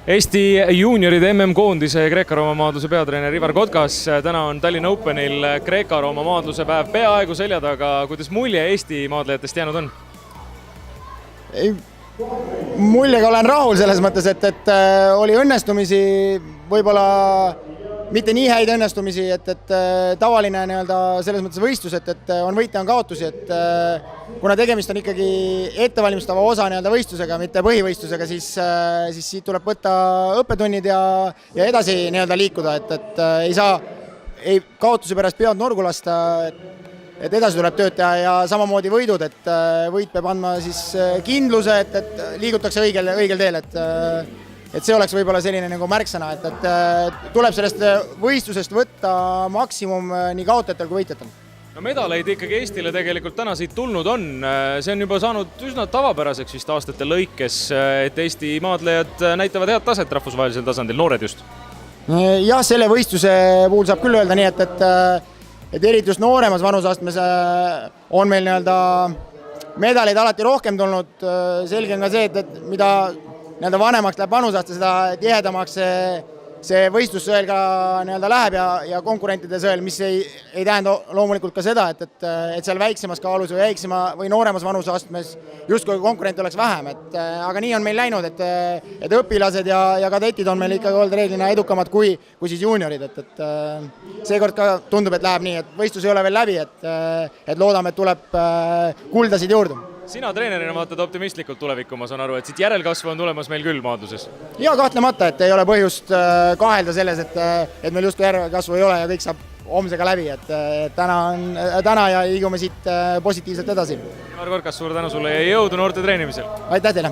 Eesti juunioride MM-koondise Kreeka-Rooma maadluse peatreener Ivar Kotkas. Täna on Tallinna Openil Kreeka-Rooma maadluse päev peaaegu selja taga. Kuidas mulje Eesti maadlejatest jäänud on? Muljega olen rahul selles mõttes, et oli õnnestumisi, võib-olla mitte nii häid õnnestumisi, et tavaline selles mõttes võistlus, et on võite, on kaotusi, et kuna tegemist on ikkagi ettevalmistava osa võistlusega, mitte põhivõistlusega, siis siit tuleb võtta õppetunnid ja edasi liikuda, et ei kaotuse pärast pead nurgu lasta, et edasi tuleb tööd teha ja samamoodi võidud, et võit peab andma siis kindluse, et liigutakse õigel teel, et see oleks võib-olla selline märksõna, et tuleb sellest võistlusest võtta maksimum nii kaotajatel kui võitjatel. No medaleid ikkagi Eestile tegelikult täna siit tulnud on. See on juba saanud üsna tavapäraseks vist aastate lõikes, et Eesti maadlejad näitavad head taset rahvusvahelisel tasandil, noored just. Jah, selle võistluse puhul saab küll öelda nii, et eriti just nooremas vanusastmes on meil medaleid alati rohkem tulnud. Selge on ka see, et mida vanemaks läheb vanusaste, seda tihedamaks see võistlussõel ka läheb ja konkurentide sõel, mis ei tähenda loomulikult ka seda, et seal väiksemas kaalus või väiksema või nooremas vanusastmes justkui konkurente oleks vähem, aga nii on meil läinud, et õpilased ja kadetid on meil ikkagi olnud reeglina edukamad kui siis juuniorid, et seekord ka tundub, et läheb nii, et võistlus ei ole veel läbi, et loodame, et tuleb kuldasid juurde. Sina treenerina vaatad optimistlikult tulevikku, ma saan aru, et siit järelkasvu on tulemas meil küll maadluses. Ja kahtlemata, et ei ole põhjust kahelda selles, et meil justkui järelkasvu ei ole ja kõik saab homsega läbi, et täna ja liigume siit positiivselt edasi. Ivar Kotkas, suur tänu sulle ja jõudu noorte treenimisel! Aitäh teile!